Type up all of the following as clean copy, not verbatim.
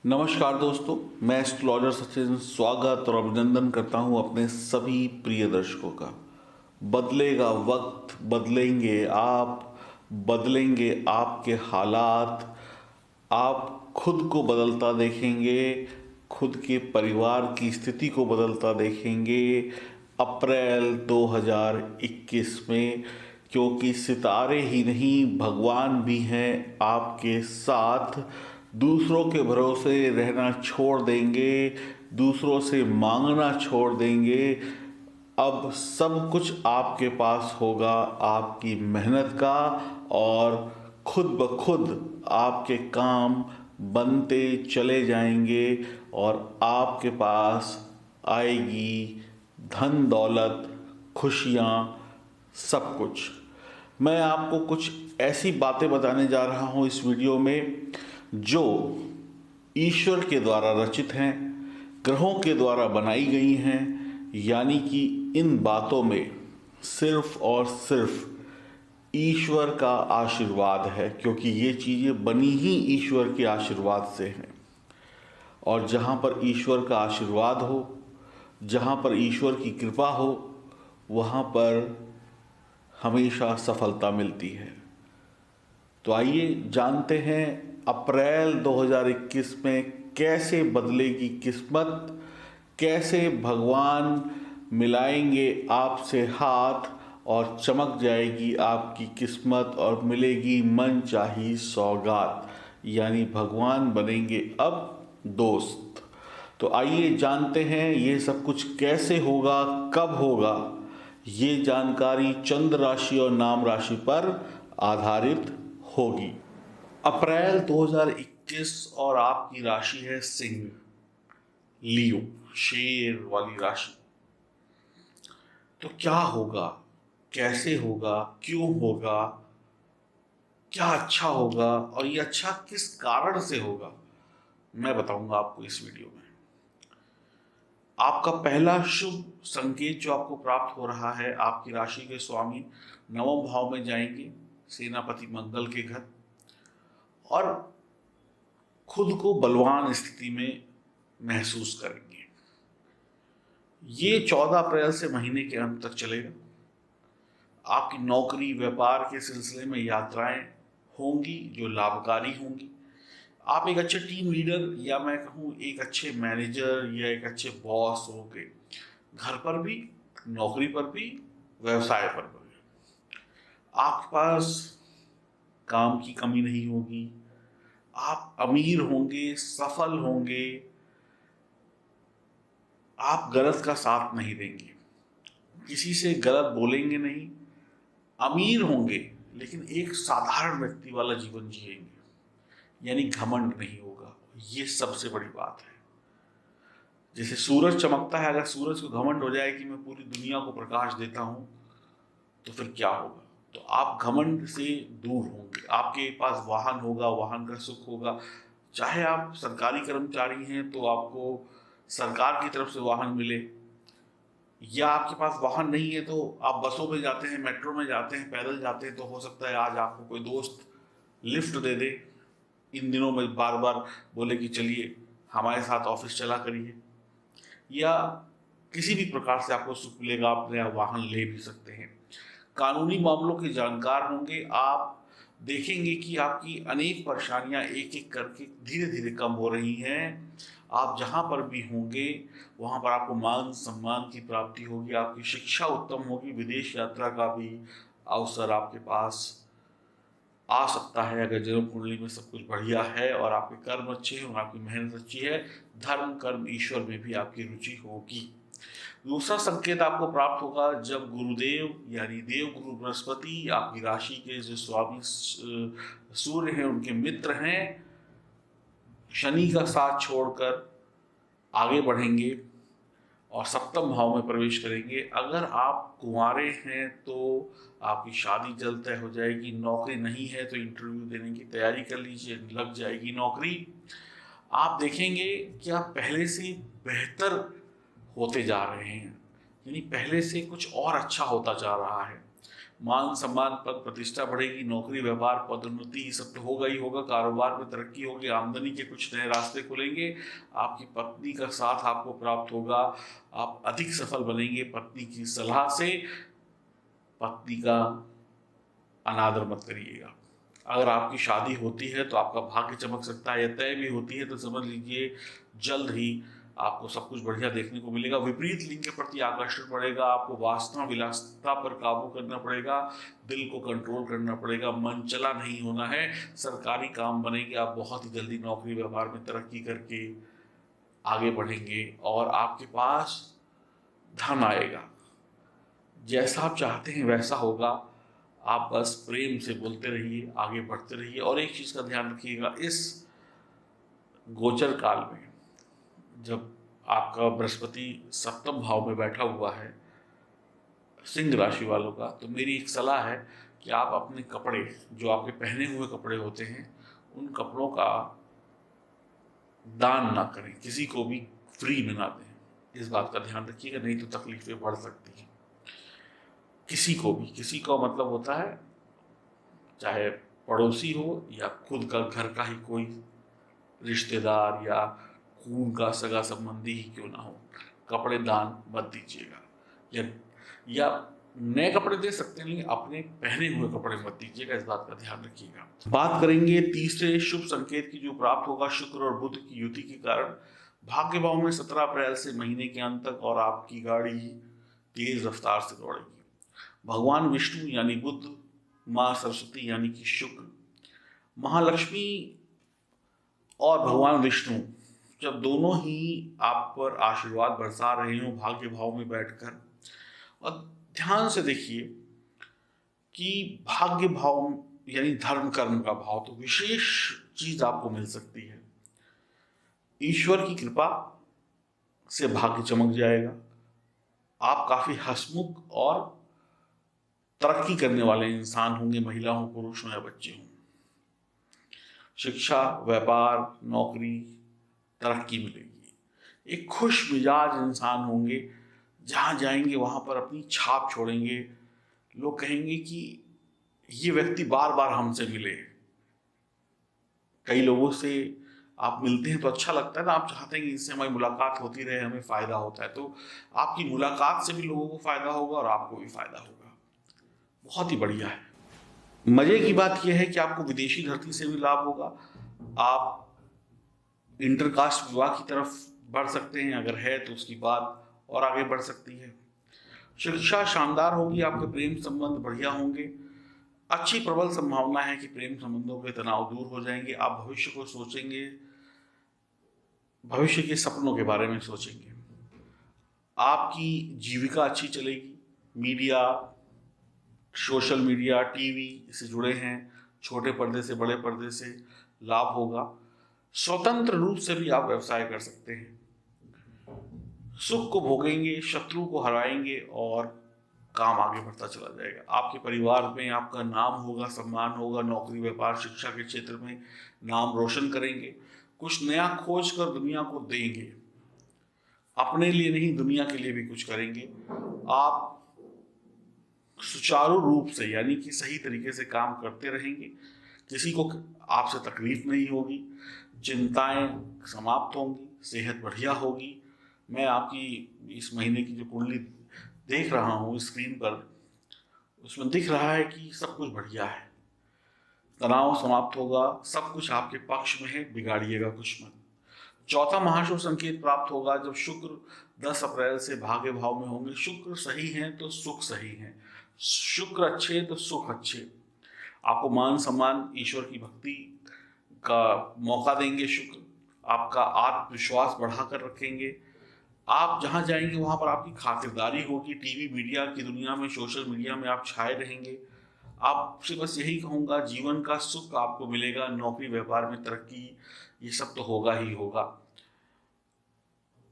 नमस्कार दोस्तों, मैं एस्ट्रोलॉजर सचिन स्वागत और अभिनंदन करता हूं अपने सभी प्रिय दर्शकों का। बदलेगा वक्त, बदलेंगे आपके हालात। आप खुद को बदलता देखेंगे, खुद के परिवार की स्थिति को बदलता देखेंगे अप्रैल 2021 में। क्योंकि सितारे ही नहीं, भगवान भी हैं आपके साथ। दूसरों के भरोसे रहना छोड़ देंगे, दूसरों से मांगना छोड़ देंगे। अब सब कुछ आपके पास होगा आपकी मेहनत का, और खुद ब खुद आपके काम बनते चले जाएंगे और आपके पास आएगी धन दौलत, खुशियाँ, सब कुछ। मैं आपको कुछ ऐसी बातें बताने जा रहा हूँ इस वीडियो में जो ईश्वर के द्वारा रचित हैं, ग्रहों के द्वारा बनाई गई हैं। यानी कि इन बातों में सिर्फ और सिर्फ ईश्वर का आशीर्वाद है, क्योंकि ये चीज़ें बनी ही ईश्वर के आशीर्वाद से हैं। और जहाँ पर ईश्वर का आशीर्वाद हो, जहाँ पर ईश्वर की कृपा हो, वहाँ पर हमेशा सफलता मिलती है। तो आइए जानते हैं अप्रैल 2021 में कैसे बदलेगी किस्मत, कैसे भगवान मिलाएंगे आपसे हाथ और चमक जाएगी आपकी किस्मत और मिलेगी मनचाही सौगात। यानी भगवान बनेंगे अब दोस्त। तो आइए जानते हैं ये सब कुछ कैसे होगा, कब होगा। ये जानकारी चंद्र राशि और नाम राशि पर आधारित होगी। अप्रैल 2021 और आपकी राशि है सिंह, लियो, शेर वाली राशि। तो क्या होगा, कैसे होगा, क्यों होगा, क्या अच्छा होगा और ये अच्छा किस कारण से होगा, मैं बताऊंगा आपको इस वीडियो में। आपका पहला शुभ संकेत जो आपको प्राप्त हो रहा है, आपकी राशि के स्वामी नवम भाव में जाएंगे, सेनापति मंगल के घर, और खुद को बलवान स्थिति में महसूस करेंगे। ये 14 अप्रैल से महीने के अंत तक चलेगा। आपकी नौकरी व्यापार के सिलसिले में यात्राएं होंगी जो लाभकारी होंगी। आप एक अच्छे टीम लीडर, या मैं कहूँ एक अच्छे मैनेजर या एक अच्छे बॉस होंगे, घर पर भी, नौकरी पर भी, व्यवसाय पर भी। आपके पास काम की कमी नहीं होगी, आप अमीर होंगे, सफल होंगे, आप गलत का साथ नहीं देंगे, किसी से गलत बोलेंगे नहीं, अमीर होंगे लेकिन एक साधारण व्यक्ति वाला जीवन जिएंगे। यानी घमंड नहीं होगा, ये सबसे बड़ी बात है। जैसे सूरज चमकता है, अगर सूरज को घमंड हो जाए कि मैं पूरी दुनिया को प्रकाश देता हूं, तो फिर क्या होगा। तो आप घमंड से दूर होंगे, आपके पास वाहन होगा, वाहन का सुख होगा। चाहे आप सरकारी कर्मचारी हैं तो आपको सरकार की तरफ से वाहन मिले, या आपके पास वाहन नहीं है तो आप बसों में जाते हैं, मेट्रो में जाते हैं, पैदल जाते हैं, तो हो सकता है आज आपको कोई दोस्त लिफ्ट दे दे। इन दिनों में बार बार बोले कि चलिए हमारे साथ ऑफिस चला करिए, या किसी भी प्रकार से आपको सुख मिलेगा, आप नया वाहन ले भी सकते हैं। कानूनी मामलों के जानकार होंगे, आप देखेंगे कि आपकी अनेक परेशानियां एक एक करके धीरे धीरे कम हो रही हैं। आप जहां पर भी होंगे वहां पर आपको मान सम्मान की प्राप्ति होगी, आपकी शिक्षा उत्तम होगी, विदेश यात्रा का भी अवसर आपके पास आ सकता है अगर जन्म कुंडली में सब कुछ बढ़िया है और आपके कर्म अच्छे हैं और आपकी मेहनत अच्छी है। धर्म कर्म ईश्वर में भी आपकी रुचि होगी। दूसरा संकेत आपको प्राप्त होगा जब गुरुदेव यानी देव गुरु बृहस्पति, आपकी राशि के जो स्वामी सूर्य हैं, उनके मित्र हैं, शनि का साथ छोड़कर आगे बढ़ेंगे और सप्तम भाव में प्रवेश करेंगे। अगर आप कुंवारे हैं तो आपकी शादी जल्द तय हो जाएगी, नौकरी नहीं है तो इंटरव्यू देने की तैयारी कर लीजिए, लग जाएगी नौकरी। आप देखेंगे कि आप पहले से बेहतर होते जा रहे हैं, यानी पहले से कुछ और अच्छा होता जा रहा है। मान सम्मान पद प्रतिष्ठा बढ़ेगी, नौकरी व्यापार पदोन्नति ये सब तो होगा ही होगा, कारोबार में तरक्की होगी, आमदनी के कुछ नए रास्ते खुलेंगे, आपकी पत्नी का साथ आपको प्राप्त होगा, आप अधिक सफल बनेंगे पत्नी की सलाह से। पत्नी का अनादर मत करिएगा। अगर आपकी शादी होती है तो आपका भाग्य चमक सकता है, या तय भी होती है तो समझ लीजिए जल्द ही आपको सब कुछ बढ़िया देखने को मिलेगा। विपरीत लिंग के प्रति आकर्षण बढ़ेगा, आपको वासना विलासिता पर काबू करना पड़ेगा, दिल को कंट्रोल करना पड़ेगा, मन चला नहीं होना है, सरकारी काम बनेंगे, आप बहुत ही जल्दी नौकरी व्यापार में तरक्की करके आगे बढ़ेंगे और आपके पास धन आएगा। जैसा आप चाहते हैं वैसा होगा, आप बस प्रेम से बोलते रहिए, आगे बढ़ते रहिए। और एक चीज़ का ध्यान रखिएगा, इस गोचर काल में जब आपका बृहस्पति सप्तम भाव में बैठा हुआ है सिंह राशि वालों का, तो मेरी एक सलाह है कि आप अपने कपड़े, जो आपके पहने हुए कपड़े होते हैं, उन कपड़ों का दान ना करें, किसी को भी फ्री में ना दें। इस बात का ध्यान रखिएगा, नहीं तो तकलीफें बढ़ सकती हैं। किसी को भी, किसी का मतलब होता है चाहे पड़ोसी हो या खुद का घर का ही कोई रिश्तेदार या खून का सगा संबंधी ही क्यों ना हो, कपड़े दान मत दीजिएगा। या नए कपड़े दे सकते हैं, लेकिन अपने पहने हुए कपड़े मत दीजिएगा, इस बात का ध्यान रखिएगा। बात करेंगे तीसरे शुभ संकेत की जो प्राप्त होगा शुक्र और बुध की युति के कारण। भाग्य भाव में 17 अप्रैल से महीने के अंत तक और आपकी गाड़ी तेज रफ्तार से दौड़ेगी। भगवान विष्णु यानी बुध, माँ सरस्वती यानी कि शुक्र, महालक्ष्मी और भगवान विष्णु जब दोनों ही आप पर आशीर्वाद बरसा रहे हो भाग्य भाव में बैठकर, और ध्यान से देखिए कि भाग्य भाव यानी धर्म कर्म का भाव, तो विशेष चीज आपको मिल सकती है। ईश्वर की कृपा से भाग्य चमक जाएगा, आप काफी हंसमुख और तरक्की करने वाले इंसान होंगे, महिला हो पुरुष हो या बच्चे हों। शिक्षा, व्यापार, नौकरी, तरक्की मिलेगी। एक खुश मिजाज इंसान होंगे, जहां जाएंगे वहां पर अपनी छाप छोड़ेंगे, लोग कहेंगे कि ये व्यक्ति बार बार हमसे मिले। कई लोगों से आप मिलते हैं तो अच्छा लगता है ना, आप चाहते हैं कि इससे हमारी मुलाकात होती रहे, हमें फायदा होता है, तो आपकी मुलाकात से भी लोगों को फायदा होगा और आपको भी फायदा होगा। बहुत ही बढ़िया है। मजे की बात यह है कि आपको विदेशी धरती से भी लाभ होगा, आप इंटरकास्ट विवाह की तरफ बढ़ सकते हैं, अगर है तो उसकी बात और आगे बढ़ सकती है। शिक्षा शानदार होगी, आपके प्रेम संबंध बढ़िया होंगे, अच्छी प्रबल संभावना है कि प्रेम संबंधों के तनाव दूर हो जाएंगे। आप भविष्य को सोचेंगे, भविष्य के सपनों के बारे में सोचेंगे, आपकी जीविका अच्छी चलेगी। मीडिया, सोशल मीडिया, टीवी से जुड़े हैं, छोटे पर्दे से बड़े पर्दे से लाभ होगा। स्वतंत्र रूप से भी आप व्यवसाय कर सकते हैं, सुख को भोगेंगे, शत्रु को हराएंगे और काम आगे बढ़ता चला जाएगा। आपके परिवार में आपका नाम होगा, सम्मान होगा, नौकरी, व्यापार, शिक्षा के क्षेत्र में नाम रोशन करेंगे, कुछ नया खोज कर दुनिया को देंगे, अपने लिए नहीं दुनिया के लिए भी कुछ करेंगे। आप सुचारू रूप से यानी कि सही तरीके से काम करते रहेंगे, किसी को आपसे तकलीफ नहीं होगी, चिंताएं समाप्त होंगी, सेहत बढ़िया होगी। मैं आपकी इस महीने की जो कुंडली देख रहा हूँ स्क्रीन पर, उसमें दिख रहा है कि सब कुछ बढ़िया है, तनाव समाप्त होगा, सब कुछ आपके पक्ष में है, बिगाड़िएगा कुछ मत। चौथा महाशुभ संकेत प्राप्त होगा जब शुक्र 10 अप्रैल से भाग्य भाव में होंगे। शुक्र सही है तो सुख सही है, शुक्र अच्छे तो सुख अच्छे, आपको मान सम्मान, ईश्वर की भक्ति का मौका देंगे। शुक्र आपका आत्मविश्वास बढ़ाकर रखेंगे, आप जहां जाएंगे वहां पर आपकी खातिरदारी होगी। टीवी मीडिया की दुनिया में, सोशल मीडिया में आप छाए रहेंगे। आपसे बस यही कहूंगा, जीवन का सुख आपको मिलेगा, नौकरी व्यापार में तरक्की, ये सब तो होगा ही होगा।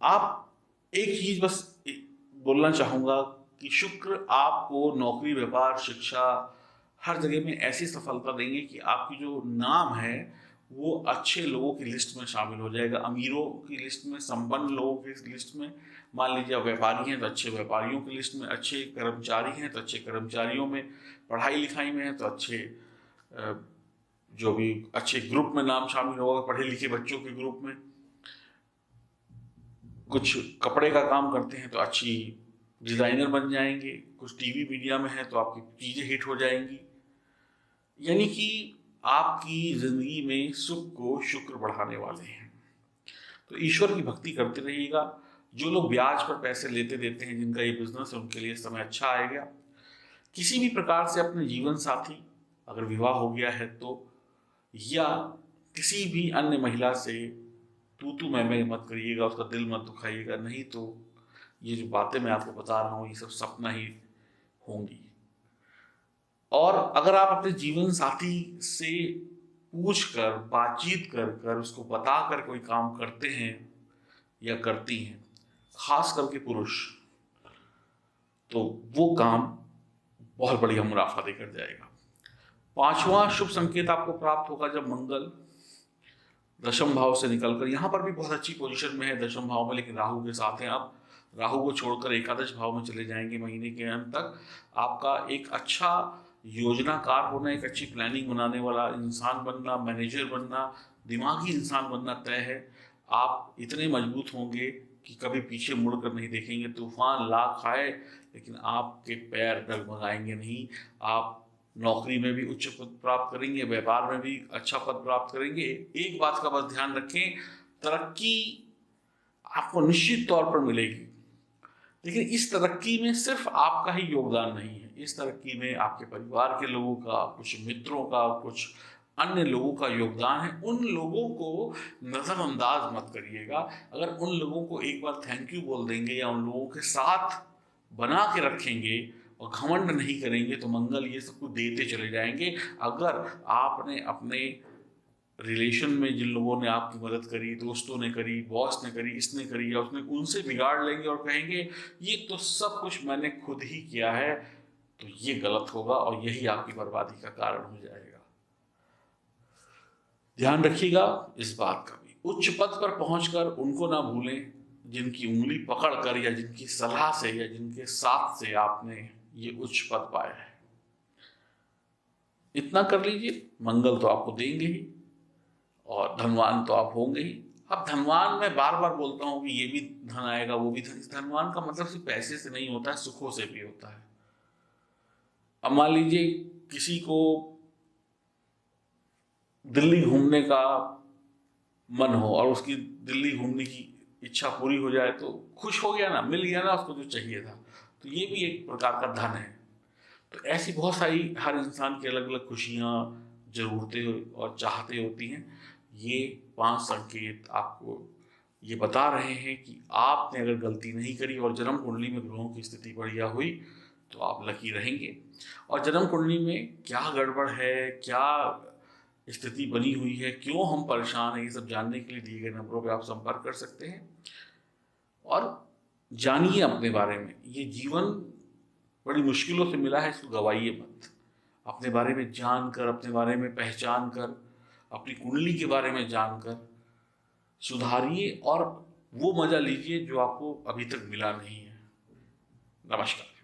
आप एक चीज बस बोलना चाहूंगा कि शुक्र आपको नौकरी, व्यापार, शिक्षा, हर जगह में ऐसी सफलता देंगे कि आपकी जो नाम है वो अच्छे लोगों की लिस्ट में शामिल हो जाएगा, अमीरों की लिस्ट में, संपन्न लोगों की लिस्ट में। मान लीजिए आप व्यापारी हैं तो अच्छे व्यापारियों की लिस्ट में, अच्छे कर्मचारी हैं तो अच्छे कर्मचारियों में, पढ़ाई लिखाई में हैं तो अच्छे जो भी अच्छे ग्रुप में नाम शामिल होगा, पढ़े लिखे बच्चों के ग्रुप में। कुछ कपड़े का काम करते हैं तो अच्छी डिजाइनर बन जाएंगे, कुछ टीवी मीडिया में है तो आपकी चीजें हिट हो जाएंगी। यानी कि आपकी जिंदगी में सुख को शुक्र बढ़ाने वाले हैं। तो ईश्वर की भक्ति करते रहिएगा। जो लोग ब्याज पर पैसे लेते देते हैं, जिनका ये बिजनेस है, उनके लिए समय अच्छा आएगा। किसी भी प्रकार से अपने जीवन साथी, अगर विवाह हो गया है तो, या किसी भी अन्य महिला से तू मैं मत करिएगा, उसका दिल मत दुखाइएगा, नहीं तो ये जो बातें मैं आपको बता रहा हूँ ये सब सपना ही होंगी। और अगर आप अपने जीवन साथी से पूछ कर, बातचीत कर कर, उसको बता कर कोई काम करते हैं या करती हैं, खास करके पुरुष, तो वो काम बहुत बढ़िया मुनाफा देकर जाएगा। पांचवा शुभ संकेत आपको प्राप्त होगा जब मंगल दशम भाव से निकलकर, यहाँ पर भी बहुत अच्छी पोजीशन में है दशम भाव में, लेकिन राहु के साथ हैं। अब राहु को छोड़कर एकादश भाव में चले जाएंगे महीने के अंत तक। आपका एक अच्छा योजनाकार होना, एक अच्छी प्लानिंग बनाने वाला इंसान बनना, मैनेजर बनना, दिमागी इंसान बनना तय है। आप इतने मजबूत होंगे कि कभी पीछे मुड़कर नहीं देखेंगे। तूफान लाख आए लेकिन आपके पैर डगमगाएंगे नहीं। आप नौकरी में भी उच्च पद प्राप्त करेंगे, व्यापार में भी अच्छा पद प्राप्त करेंगे। एक बात का बस ध्यान रखें, तरक्की आपको निश्चित तौर पर मिलेगी, लेकिन इस तरक्की में सिर्फ आपका ही योगदान नहीं है। इस तरक्की में आपके परिवार के लोगों का, कुछ मित्रों का, कुछ अन्य लोगों का योगदान है। उन लोगों को नजरअंदाज मत करिएगा। अगर उन लोगों को एक बार थैंक यू बोल देंगे या उन लोगों के साथ बना के रखेंगे और घमंड नहीं करेंगे तो मंगल ये सब कुछ देते चले जाएंगे। अगर आपने अपने रिलेशन में जिन लोगों ने आपकी मदद करी, दोस्तों ने करी, बॉस ने करी, इसने करी या उसने, उनसे बिगाड़ लेंगे और कहेंगे ये तो सब कुछ मैंने खुद ही किया है, तो ये गलत होगा और यही आपकी बर्बादी का कारण हो जाएगा। ध्यान रखिएगा इस बात का भी। उच्च पद पर पहुंचकर उनको ना भूलें जिनकी उंगली पकड़कर या जिनकी सलाह से या जिनके साथ से आपने ये उच्च पद पाया है। इतना कर लीजिए, मंगल तो आपको देंगे ही और धनवान तो आप होंगे ही। अब धनवान मैं बार बार बोलता हूं कि ये भी धन आएगा, वो भी धन। धनवान का मतलब सिर्फ पैसे से नहीं होता है, सुखों से भी होता है। अब मान लीजिए किसी को दिल्ली घूमने का मन हो और उसकी दिल्ली घूमने की इच्छा पूरी हो जाए तो खुश हो गया ना, मिल गया ना उसको जो चाहिए था। तो ये भी एक प्रकार का धन है। तो ऐसी बहुत सारी हर इंसान की अलग अलग खुशियाँ, ज़रूरतें और चाहते होती हैं। ये 5 संकेत आपको ये बता रहे हैं कि आपने अगर गलती नहीं करी और जन्म कुंडली में ग्रहों की स्थिति बढ़िया हुई तो आप लकी रहेंगे। और जन्म कुंडली में क्या गड़बड़ है, क्या स्थिति बनी हुई है, क्यों हम परेशान हैं, ये सब जानने के लिए दिए गए नंबरों पर आप संपर्क कर सकते हैं और जानिए अपने बारे में। ये जीवन बड़ी मुश्किलों से मिला है, इसको गवाइए मत। अपने बारे में जानकर, अपने बारे में पहचान कर, अपनी कुंडली के बारे में जानकर सुधारिए और वो मजा लीजिए जो आपको अभी तक मिला नहीं है। नमस्कार।